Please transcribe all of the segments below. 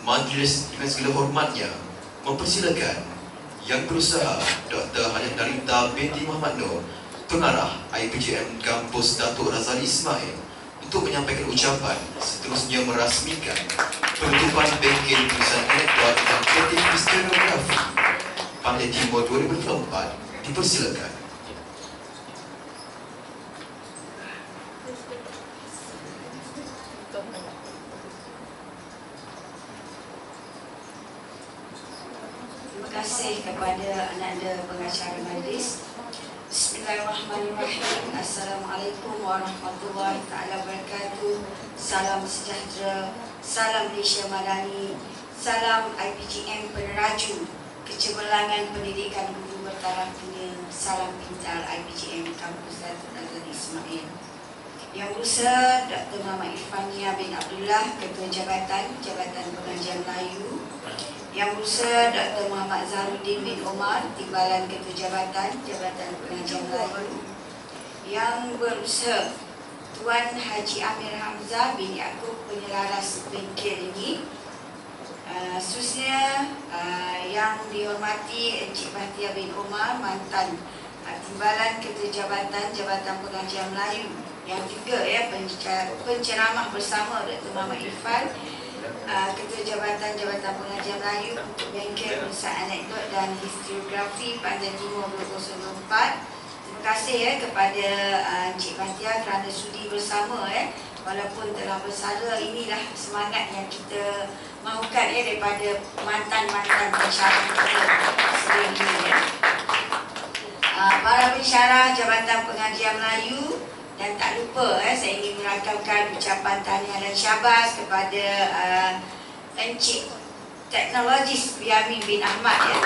Majlis dengan segala hormatnya mempersilakan Yang Berusaha Dr. Halim Narita binti Muhammad Nur, Pengarah IPGM Kampus Datuk Razali Ismail, untuk menyampaikan ucapan, seterusnya merasmikan penutupan bengkel tulisan anekdot dan kreatif historiografi Pantai Timur 2024. Dipersilakan. Terima kasih kepada anda pengacara majlis. Bismillahirrahmanirrahim. Assalamualaikum warahmatullahi taala wabarakatuh. Salam sejahtera, salam Malaysia Madani, salam IPGM Peneraju, Kecemerlangan Pendidikan Guru Bertaraf Dunia, salam pintar IPGM Kampus Datuk Razali Ismail. Yang Berusaha Dr. Muhammad Irfania bin Abdullah, Ketua Jabatan Pengajian Melayu. Yang Berusaha Dr. Muhammad Zaharuddin bin Omar, Timbalan Ketua Jabatan Pengajian Melayu. Yang Berusaha Tuan Haji Amir Hamzah bin Yaakob, Penyelaras bengkel ini. Seterusnya yang dihormati Encik Bahtiar bin Omar, mantan Timbalan Ketua Jabatan Pengajian Melayu, yang juga penceramah bersama Dr. Muhammad Irfan, Ketua Jabatan Pengajian Melayu untuk bengkel tulisan anekdot dan historiografi Pantai Timur 2024. Terima kasih kepada Encik Bahtiar kerana sudi bersama walaupun telah bersara. Inilah semangat yang kita mahukan daripada mantan-mantan pensyarah kita sebelum ini. Para pensyarah Jabatan Pengajian Melayu, dan tak lupa saya ingin merakamkan ucapan tahniah dan syabas kepada Encik Teknologis Biamin bin Ahmad kerana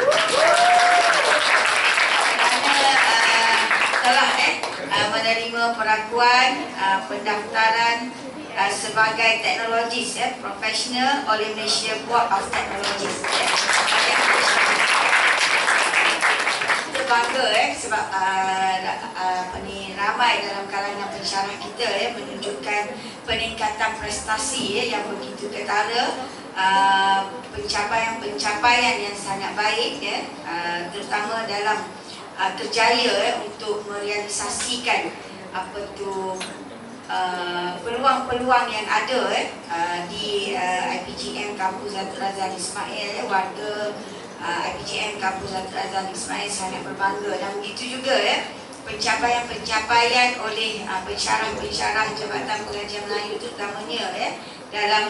telah menerima perakuan pendaftaran sebagai teknologis profesional oleh Malaysia Board of Technologies. Kita bangga sebab ramai dalam kalangan pensyarah kita menunjukkan peningkatan prestasi yang begitu ketara, pencapaian yang sangat baik terutama dalam kerjaya untuk merealisasikan peluang-peluang yang ada di IPGM Kampus Datuk Razali Ismail. Warga IPGM Kampus Datuk Razali Ismail sangat berbangga, dan begitu juga pencapaian oleh pensyarah-pensyarah Jabatan Pengajian Melayu terutamanya dalam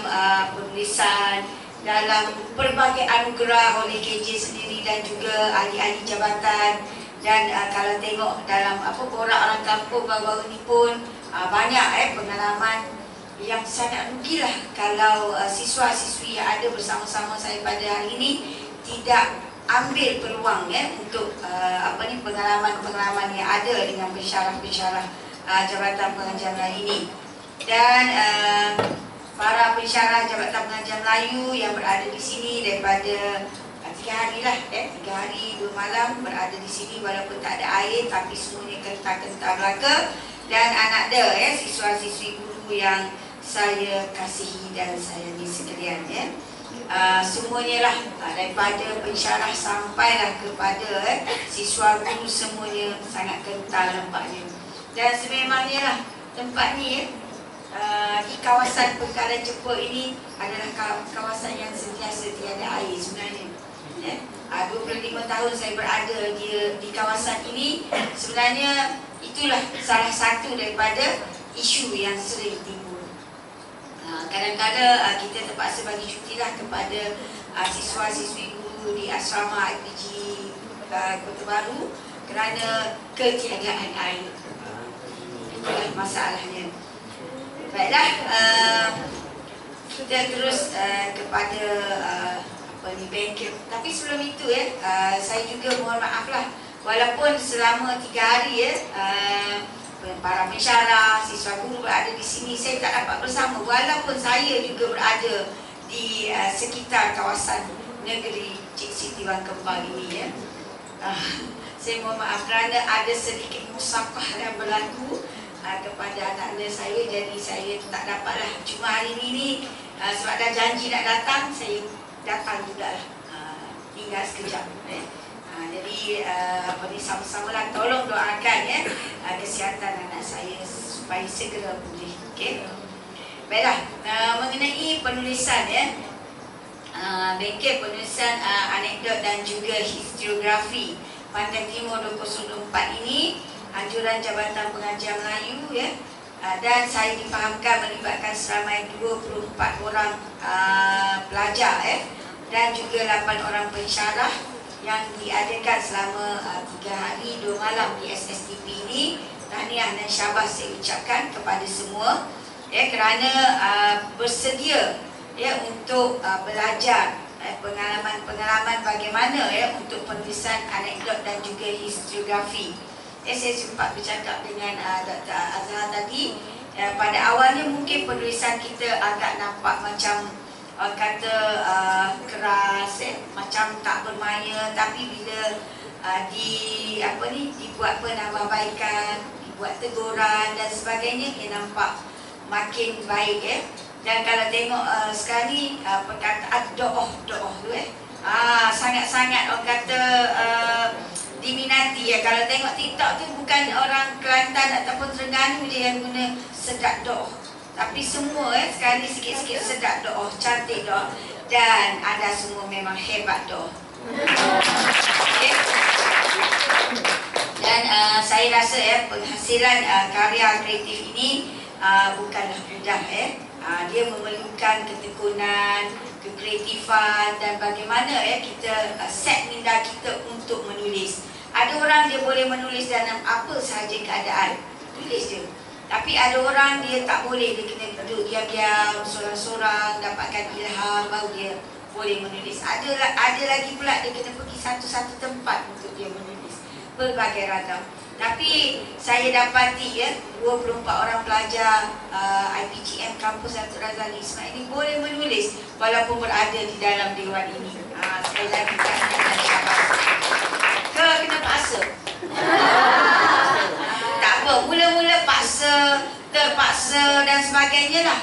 penulisan, dalam pelbagai anugerah oleh KJ sendiri dan juga ahli-ahli jabatan. Dan kalau tengok dalam borak orang kampung baru-baru ni pun banyak pengalaman yang sangat rugilah kalau siswa-siswi yang ada bersama-sama saya pada hari ini tidak ambil peluang untuk pengalaman-pengalaman yang ada dengan pensyarah-pensyarah Jabatan Pengajian Melayu ini. Dan para pensyarah Jabatan Pengajian Melayu yang berada di sini daripada 3 hari 2 malam berada di sini, walaupun tak ada air tapi semuanya kental-kental belaka. Dan anak dia siswa-siswi guru yang saya kasihi dan sayangi sekalian semuanya lah, daripada pensyarah sampailah kepada siswa guru, semuanya sangat kental nampaknya. Dan sememangnya lah tempat ni di kawasan Pekaran Jepur ini adalah kawasan yang sentiasa tiada air sebenarnya. 25 tahun saya berada di kawasan ini, sebenarnya itulah salah satu daripada isu yang sering timbul. Kadang-kadang kita terpaksa bagi cutilah kepada siswa-siswi guru di asrama IPG Kota Baru kerana ketiadaan air. Itulah masalahnya. Baiklah, kita terus kepada bengkel. Tapi sebelum itu saya juga mohon maaf lah, walaupun selama 3 hari para pensyarah, siswa guru berada di sini, saya tak dapat bersama, walaupun saya juga berada di sekitar kawasan negeri Cik Siti Wang Kembang ini saya mohon maaf kerana ada sedikit musafah yang berlaku kepada anak-anak saya, jadi saya tak dapatlah. Cuma hari ini sebab dah janji nak datang, saya datang juga lah. Tinggal sekejap. Jadi sama-sama lah tolong doakan kesihatan anak saya supaya segera pulih. Okey. Baiklah, mengenai penulisan bengkel penulisan anekdot dan juga historiografi Pantai Timur 2024 ini anjuran Jabatan Pengajian Melayu dan saya difahamkan melibatkan seramai 24 orang pelajar dan juga 8 orang pensyarah yang diadakan selama 3 hari 2 malam di SSTP ini. Tahniah dan syabas saya ucapkan kepada semua kerana bersedia untuk belajar pengalaman-pengalaman bagaimana untuk penulisan anekdot dan juga historiografi. Saya sempat bercakap dengan Dr. Azhar tadi. Pada awalnya mungkin penulisan kita agak nampak macam kata keras, macam tak bermaya, tapi bila dibuat penambahbaikan, dibuat teguran dan sebagainya, nampak makin baik. Dan kalau tengok sekali perkataan do'oh tu sangat-sangat orang kata diminati. Kalau tengok TikTok tu bukan orang Kelantan ataupun Terengganu je yang guna sedap do'oh, tapi semua sekali sikit-sikit sedap do'oh, cantik do'oh, dan anda semua memang hebat do'oh. Okay. Dan saya rasa penghasilan karya kreatif ini bukanlah mudah. Dia memerlukan ketekunan, kekreatifan dan bagaimana kita set minda kita untuk menulis. Ada orang dia boleh menulis dalam apa sahaja keadaan, tulis je. Tapi ada orang dia tak boleh, dia kena duduk diam-diam, sorang-sorang, dapatkan ilham baru dia boleh menulis. Ada lagi pula dia kena pergi satu-satu tempat untuk dia menulis. Berbagai ragam. Tapi saya dapati 24 orang pelajar IPGM Kampus Datuk Razali Ismail ini boleh menulis walaupun berada di dalam dewan ini. Sekali lagi tahniah syabas. Kena paksa? Tak apa, mula-mula paksa, terpaksa dan sebagainya lah.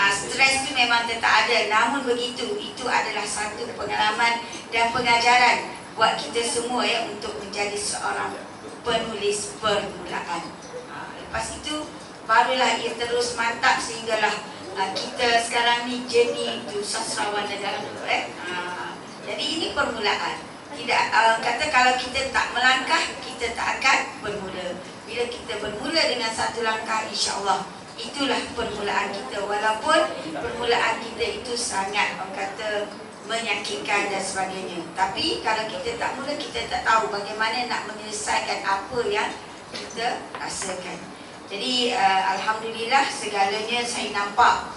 Stres tu memang tetap ada. Namun begitu, itu adalah satu pengalaman dan pengajaran buat kita semua untuk menjadi seorang penulis permulaan. Lepas itu barulah ia terus mantap sehinggalah kita sekarang ni jadi sastrawan negara. Jadi ini permulaan. Tidak kata kalau kita tak melangkah, kita tak akan bermula. Bila kita bermula dengan satu langkah, insya-Allah itulah permulaan kita. Walaupun permulaan kita itu sangat orang kata menyakitkan dan sebagainya. Tapi kalau kita tak mula, kita tak tahu bagaimana nak menyelesaikan apa yang kita rasakan. Jadi alhamdulillah segalanya saya nampak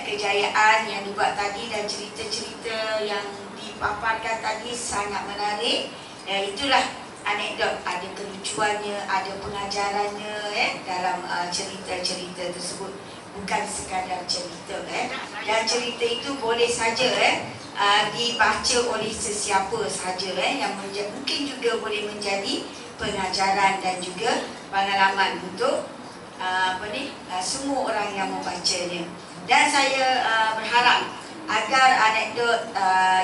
kejayaan yang dibuat tadi dan cerita-cerita yang dipaparkan tadi sangat menarik. Itulah anekdot, ada kelucuannya, ada pengajarannya dalam cerita-cerita tersebut. Bukan sekadar cerita dan cerita itu boleh saja dibaca oleh sesiapa sahaja yang mungkin juga boleh menjadi pengajaran dan juga pengalaman untuk semua orang yang membacanya. Dan saya berharap agar anekdot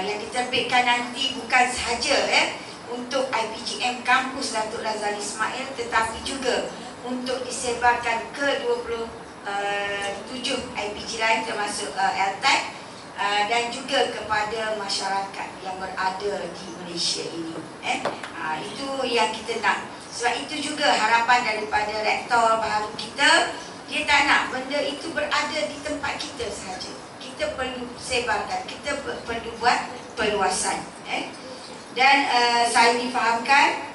yang diterbitkan nanti bukan sahaja untuk IPGM Kampus Datuk Razali Ismail, tetapi juga untuk disebarkan ke 27 IPG lain termasuk LTAC dan juga kepada masyarakat yang berada di Malaysia ini. Itu yang kita nak. Sebab itu juga harapan daripada rektor baharu kita, dia tak nak benda itu berada di tempat kita sahaja. Kita perlu sebarkan, kita perlu buat perluasan. Dan saya difahamkan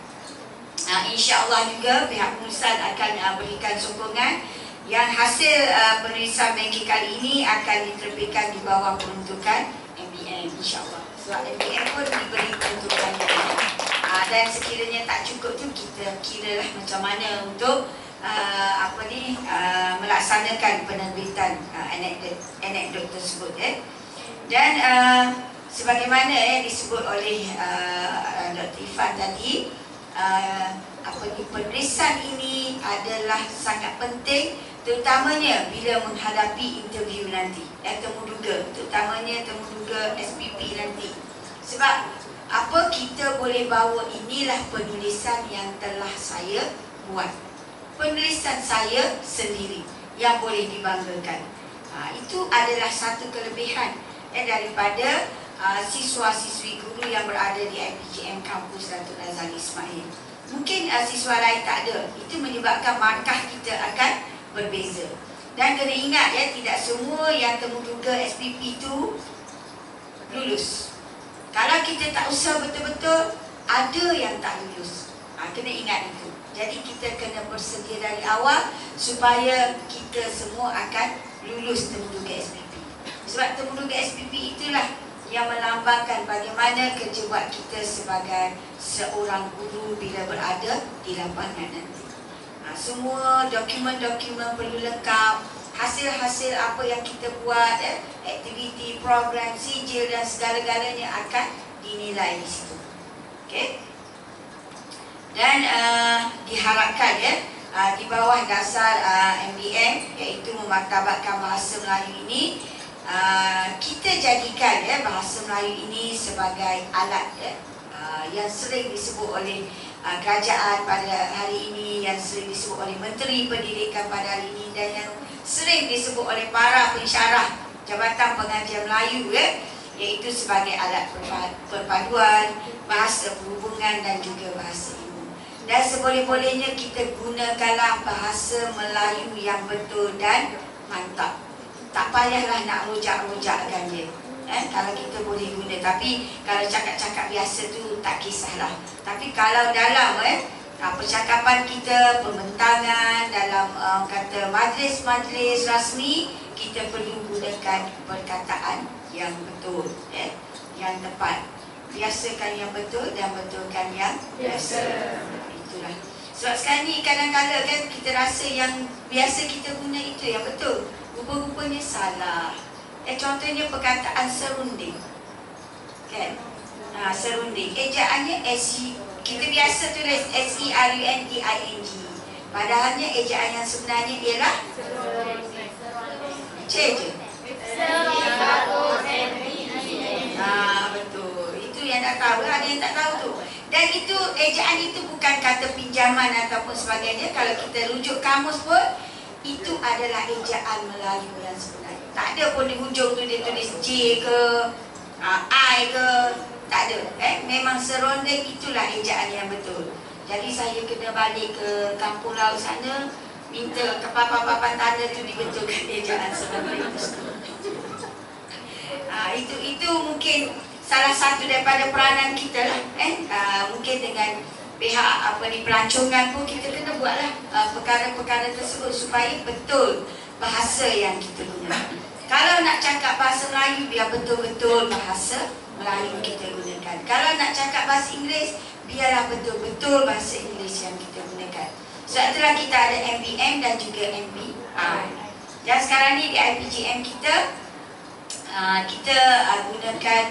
insya-Allah juga pihak penulisan akan berikan sokongan yang hasil penulisan bengkel kali ini akan diterbitkan di bawah peruntukan MBM, insya-Allah. Sebab MBM pun diberi peruntukan dan sekiranya tak cukup tu kita kiralah macam mana untuk melaksanakan penerbitan anekdot tersebut. Dan sebagaimana disebut oleh Dr. Ifan tadi, penulisan ini adalah sangat penting, terutamanya bila menghadapi interview nanti, temuduga, terutamanya temuduga SPP nanti. Sebab apa kita boleh bawa inilah penulisan yang telah saya buat, penulisan saya sendiri yang boleh dibanggakan. Itu adalah satu kelebihan daripada siswa-siswi guru yang berada di IPGM Kampus Datuk Razali Ismail. Mungkin siswa lain tak ada. Itu menyebabkan markah kita akan berbeza. Dan kena ingat tidak semua yang temuduga SPP itu lulus. Kalau kita tak usaha betul-betul, ada yang tak lulus. Kena ingat itu. Jadi kita kena bersedia dari awal supaya kita semua akan lulus temuduga SPP. Sebab temuduga SPP itulah yang melambangkan bagaimana kerja buat kita sebagai seorang guru bila berada di lapangan nanti. Semua dokumen-dokumen perlu lengkap, hasil-hasil apa yang kita buat, aktiviti, program, sijil dan segala-galanya akan dinilai di situ. Okey. Dan diharapkan di bawah dasar MBM, iaitu memartabatkan bahasa Melayu ini, kita jadikan bahasa Melayu ini sebagai alat yang sering disebut oleh kerajaan pada hari ini, yang sering disebut oleh Menteri Pendidikan pada hari ini, dan yang sering disebut oleh para pensyarah Jabatan Pengajian Melayu, iaitu sebagai alat perpaduan, bahasa perhubungan dan juga bahasa ilmu. Dan seboleh-bolehnya kita gunakanlah bahasa Melayu yang betul dan mantap. Tak payahlah nak rojak-rojakkan dia. Kalau kita boleh guna. Tapi kalau cakap-cakap biasa tu tak kisahlah. Tapi kalau dalam percakapan kita, pembentangan, dalam kata majlis-majlis rasmi, kita perlu gunakan perkataan yang betul, yang tepat. Biasakan yang betul dan betulkan yang biasa. Itulah. Sebab sekarang ni kadang-kadang kan kita rasa yang biasa kita guna itu yang betul. Rupa-rupanya salah. Contohnya perkataan serunding. Kan? Serunding. Ejaannya kita biasa tulis SERUNDING. Padahalnya ejaan yang sebenarnya ialah C je. Betul. Itu yang tak tahu. Ada yang tak tahu tu. Dan itu ejaan itu bukan kata pinjaman ataupun sebagainya. Kalau kita rujuk kamus pun, itu adalah ejaan Melayu yang sebenarnya. Tak ada pun di hujung tu dia tulis J ke, I ke, tak ada. Memang serunding itulah ejaan yang betul. Jadi saya kena balik ke kampung laut sana, minta ke papan-papan tanda tu dibetulkan ejaan serunding itu. Itu mungkin salah satu daripada peranan kita lah. Mungkin dengan pihak pelancongan pun kita kena buatlah perkara-perkara tersebut supaya betul bahasa yang kita guna. Kalau nak cakap bahasa Melayu, biar betul-betul bahasa Melayu kita gunakan. Kalau nak cakap bahasa Inggeris, biarlah betul-betul bahasa Inggeris yang kita gunakan. Sebab itulah kita ada MBM dan juga MBI. Dan sekarang ni di IPGM kita gunakan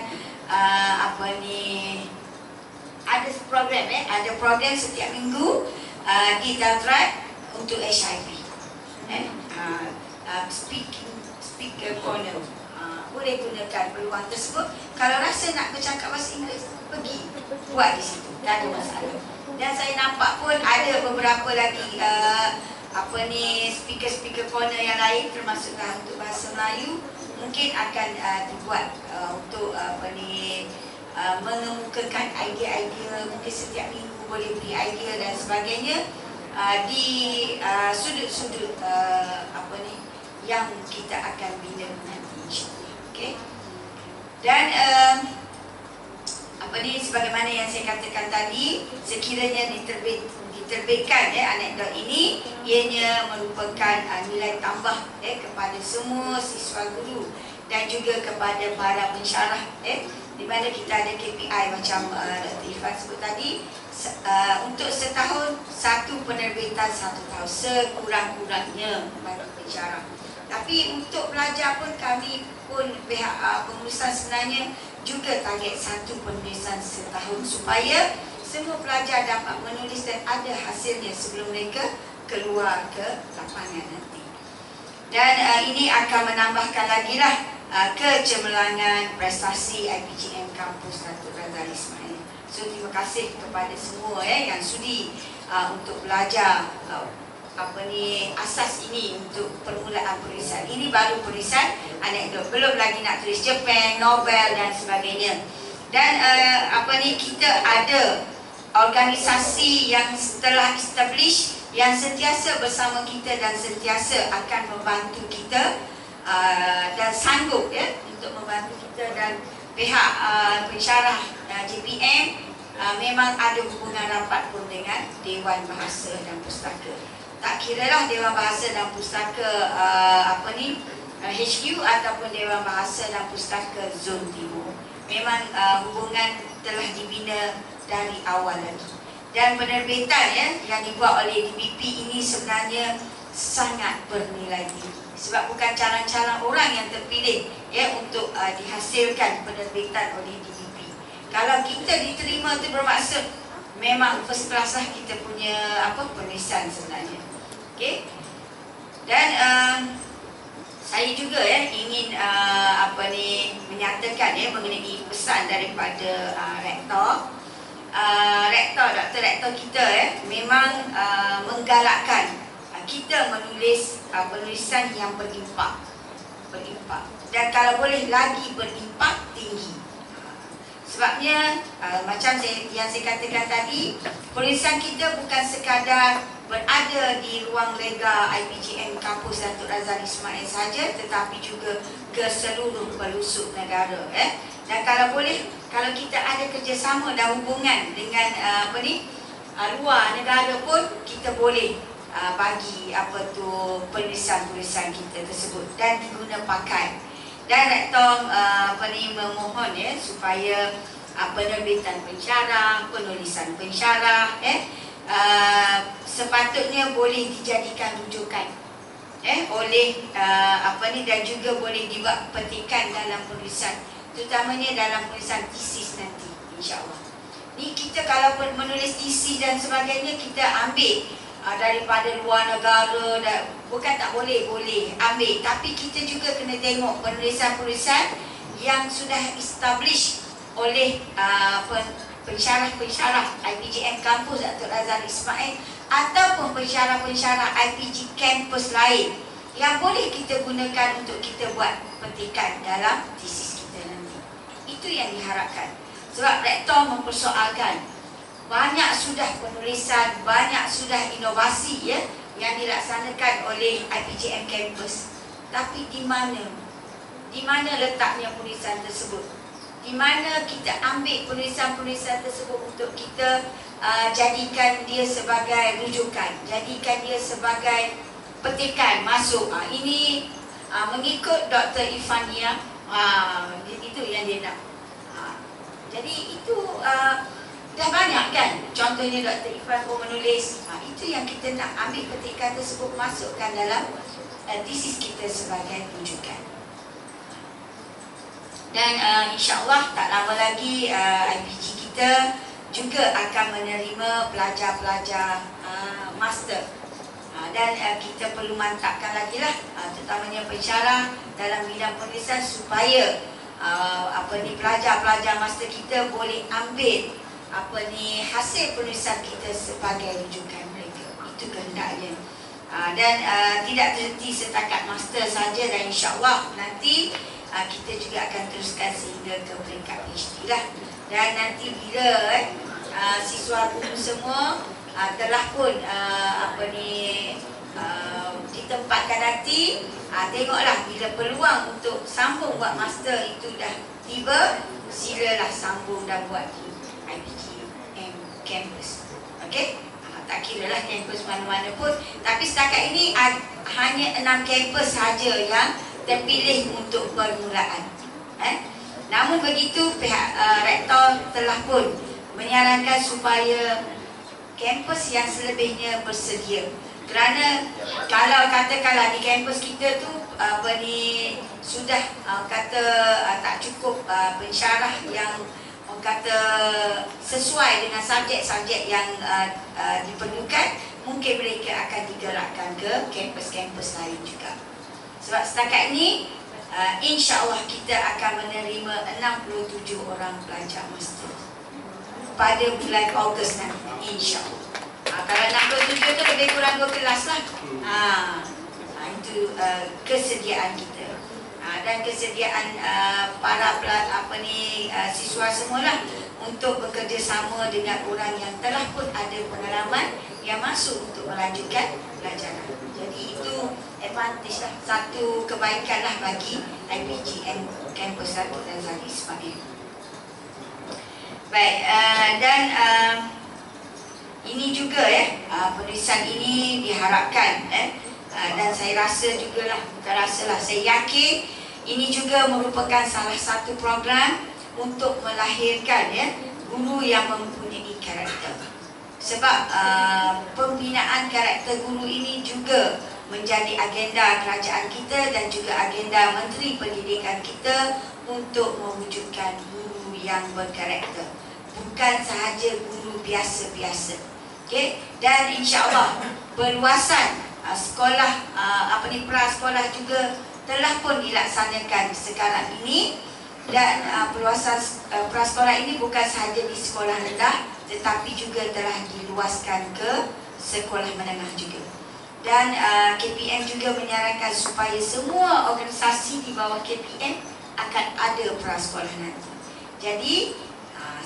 ada program ada program setiap minggu di Datrad untuk HIV. Speaker corner. Boleh gunakan peluang tersebut. Kalau rasa nak bercakap bahasa Inggeris, pergi buat di situ, tak ada masalah. Dan saya nampak pun ada beberapa lagi speaker corner yang lain, termasuklah untuk bahasa Melayu, mungkin akan dibuat untuk mengemukakan idea-idea. Mungkin setiap minggu boleh beri idea dan sebagainya di sudut-sudut yang kita akan bina nanti, insyaAllah. Okay? Dan sebagaimana yang saya katakan tadi, sekiranya diterbitkan anekdot ini, ianya merupakan nilai tambah kepada semua siswa guru dan juga kepada para pensyarah, di mana kita ada KPI macam Dr. Irfan sebut tadi, untuk setahun satu penerbitan satu tahun sekurang-kurangnya bagi pensyarah. Tapi untuk pelajar pun kami pun pihak pengurusan sebenarnya juga target satu penulisan setahun supaya semua pelajar dapat menulis dan ada hasilnya sebelum mereka keluar ke lapangan nanti. Dan ini akan menambahkan lagi lah kecemerlangan prestasi IPGM Kampus Datuk Razali Ismail. So terima kasih kepada semua yang sudi untuk belajar asas ini untuk permulaan penulisan. Ini baru penulisan anekdot, belum lagi nak tulis cerpen, novel dan sebagainya. Dan kita ada organisasi yang telah establish, yang sentiasa bersama kita dan sentiasa akan membantu kita dan sanggup untuk membantu kita. Dan pihak pensyarah JPM memang ada hubungan rapat pun dengan Dewan Bahasa dan Pustaka. Tak kiralah Dewan Bahasa dan Pustaka HQ ataupun Dewan Bahasa dan Pustaka Zon Timur. Memang hubungan telah dibina dari awal lagi. Dan penerbitan yang dibuat oleh DBP ini sebenarnya sangat bernilai tinggi. Sebab bukan calon-calon orang yang terpilih untuk dihasilkan penerbitan oleh DBP. Kalau kita diterima itu bermaksud memang first class lah kita punya penulisan sebenarnya. Okey. Dan saya juga ingin menyatakan mengenai pesan daripada rektor. Dr. Rektor kita memang menggalakkan kita menulis penulisan yang berimpak. Dan kalau boleh lagi berimpak tinggi. Sebabnya macam yang saya katakan tadi, penulisan kita bukan sekadar berada di ruang lega IPGM Kampus Datuk Razali Ismail saja, tetapi juga ke seluruh pelosok negara. Dan kalau boleh, kalau kita ada kerjasama dan hubungan dengan luar negara pun, kita boleh bagi penulisan-penulisan kita tersebut dan diguna pakai. Dan rektor memohon supaya penerbitan pensyarah, penulisan pensyarah sepatutnya boleh dijadikan rujukan oleh dan juga boleh dibuat petikan dalam penulisan, terutamanya dalam penulisan tesis nanti, insya-Allah. Ni kita kalau menulis tesis dan sebagainya, kita ambil daripada luar negara, bukan tak boleh ambil, tapi kita juga kena tengok penulisan-penulisan yang sudah establish oleh pensyarah-pensyarah IPGM Kampus Datuk Razali Ismail ataupun pensyarah-pensyarah IPG kampus lain yang boleh kita gunakan untuk kita buat petikan dalam tesis kita nanti. Itu yang diharapkan. Sebab rektor mempersoalkan banyak sudah penulisan, banyak sudah inovasi yang dilaksanakan oleh IPGM kampus. Tapi di mana letaknya penulisan tersebut? Di mana kita ambil penulisan-penulisan tersebut untuk kita jadikan dia sebagai rujukan, jadikan dia sebagai petikan masuk. Ini mengikut Dr. Ifania, itu yang dia nak. Jadi itu dah banyak kan. Contohnya Dr. Ifan pun menulis. Itu yang kita nak ambil petikan tersebut, masukkan dalam tesis kita sebagai rujukan. Dan insya-Allah tak lama lagi IPG kita juga akan menerima pelajar-pelajar master. Dan kita perlu mantapkan lagi lah, terutamanya pensyarah dalam bidang penulisan, supaya pelajar-pelajar master kita boleh ambil hasil penulisan kita sebagai rujukan mereka. Itu kehendaknya. Dan tidak terhenti setakat master saja, dan insya-Allah nanti kita juga akan teruskan sehingga ke peringkat PhD lah. Dan nanti bila siswa buku semua telah pun ditempatkan nanti, tengoklah bila peluang untuk sambung buat master itu dah tiba, silalah sambung dan buat di IPGM Campus. Okey? Tak kira lah kampus mana-mana pun, tapi setakat ini hanya 6 kampus saja yang terpilih untuk permulaan. Namun begitu, pihak rektor telah pun menyarankan supaya kampus yang selebihnya bersedia. Kerana kalau katakanlah di kampus kita tu sudah tak cukup pensyarah yang orang kata sesuai dengan subjek-subjek yang diperlukan, mungkin mereka akan digerakkan ke kampus-kampus lain juga. Sebab setakat ini insya-Allah kita akan menerima 67 orang pelajar master pada bulan Ogos nanti, insya-Allah. Kalau 67 tu lebih kurang 2 kelas lah. Itu kesediaan kita. Dan kesediaan para siswa semualah untuk bekerjasama dengan orang yang telah pun ada pengalaman yang masuk untuk melanjutkan pelajaran. Jadi itu advantage lah, satu kebaikan lah bagi IPGM Kampus Datuk Razali Ismail. Baik, dan ini juga penulisan ini diharapkan dan saya rasa jugalah, bukan rasalah, saya yakin ini juga merupakan salah satu program untuk melahirkan guru yang mempunyai karakter. Sebab pembinaan karakter guru ini juga menjadi agenda kerajaan kita dan juga agenda Menteri Pendidikan kita untuk mewujudkan guru yang berkarakter, bukan sahaja guru biasa-biasa. Okay? Dan insya-Allah perluasan sekolah prasekolah juga telah pun dilaksanakan sekarang ini. Dan perluasan prasekolah ini bukan sahaja di sekolah rendah, tetapi juga telah diluaskan ke sekolah menengah juga. Dan KPM juga menyarankan supaya semua organisasi di bawah KPM akan ada prasekolah nanti. Jadi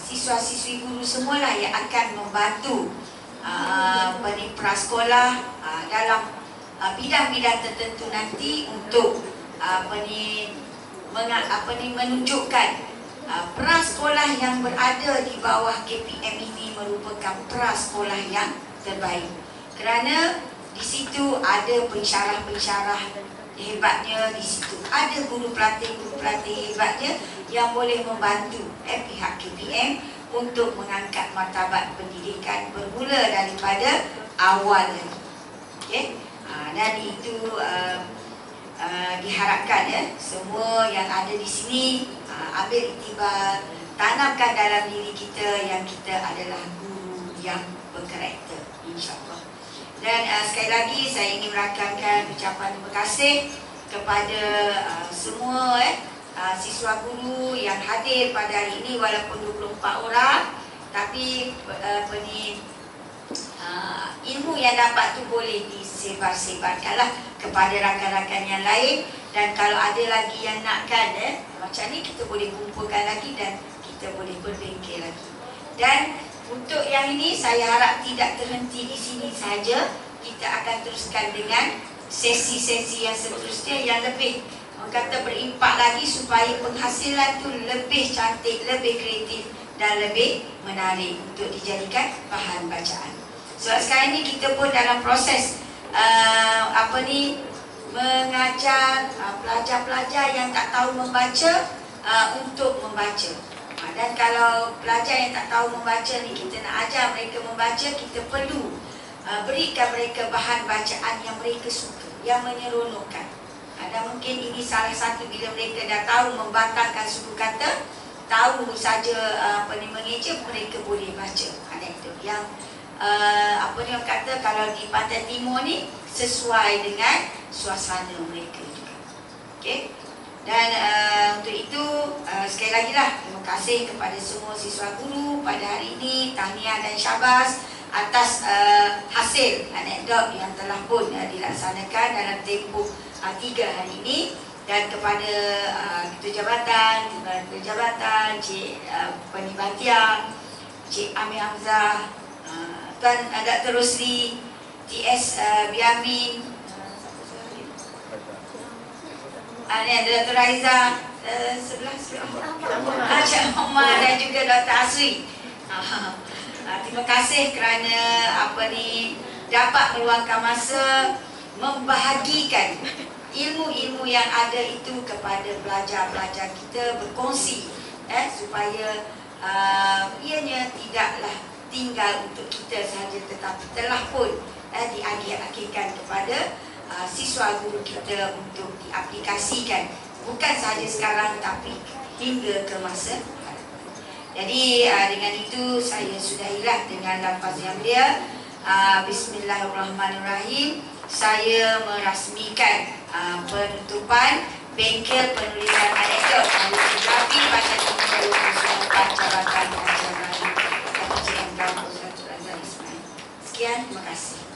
siswa-siswi guru semualah yang akan membantu prasekolah dalam bidang-bidang tertentu nanti untuk menunjukkan prasekolah yang berada di bawah KPM ini merupakan prasekolah yang terbaik. Kerana di situ ada pensyarah-pensyarah hebatnya, di situ ada guru pelatih hebatnya yang boleh membantu pihak KPM untuk mengangkat martabat pendidikan bermula daripada awal lagi. Okay? Dan itu diharapkan semua yang ada di sini ambil iktibar, tanamkan dalam diri kita yang kita adalah guru yang berkarakter, insya-Allah. Dan sekali lagi saya ingin merakamkan ucapan terima kasih kepada semua siswa guru yang hadir pada hari ini, walaupun 24 orang, tapi ilmu yang dapat tu boleh disebar-sebarkanlah kepada rakan-rakan yang lain. Dan kalau ada lagi yang nakkan macam ni, kita boleh kumpulkan lagi dan kita boleh berbengkel lagi. Dan untuk yang ini saya harap tidak terhenti di sini saja. Kita akan teruskan dengan sesi-sesi yang seterusnya yang lebih kata berimpak lagi, supaya penghasilan tu lebih cantik, lebih kreatif dan lebih menarik untuk dijadikan bahan bacaan. Sebab sekarang ni kita pun dalam proses mengajar pelajar-pelajar yang tak tahu membaca untuk membaca. Dan kalau pelajar yang tak tahu membaca ni, kita nak ajar mereka membaca, kita perlu berikan mereka bahan bacaan yang mereka suka, yang menyeronokkan. Dan mungkin ini salah satu, bila mereka dah tahu membatangkan suku kata, tahu saja mengeja, mereka boleh baca. Itu yang orang kata kalau di Pantai Timur ni sesuai dengan suasana mereka juga. Okey. Dan untuk itu sekali lagi lah terima kasih kepada semua siswa guru pada hari ini. Tahniah dan syabas atas hasil anekdot yang telah pun dilaksanakan dalam tempoh 3 hari ini. Dan kepada Ketua Jabatan, Cik Penibatiang, Cik Amir Hamzah, Tuan Dr. Rosli, TS Biamin, Dr. Raiza, sebelah Cik Omar dan juga Dr. Asri. Terima kasih kerana dapat meluangkan masa membahagikan ilmu-ilmu yang ada itu kepada pelajar-pelajar kita, berkongsi supaya ianya tidaklah tinggal untuk kita sahaja, tetapi telah pun diagih-agihkan kepada siswa guru kita untuk diaplikasikan, bukan sahaja sekarang tapi hingga ke masa hadapan. Jadi dengan itu saya sudahilah dengan lafaz yang mulia. Bismillahirrahmanirrahim. Saya merasmikan penutupan bengkel penulisan anekdot Alif-Rafi Baca Nombor 24 Jabatan Kajian Rayu PGM Kampus Datuk Razali Ismail. Sekian, terima kasih.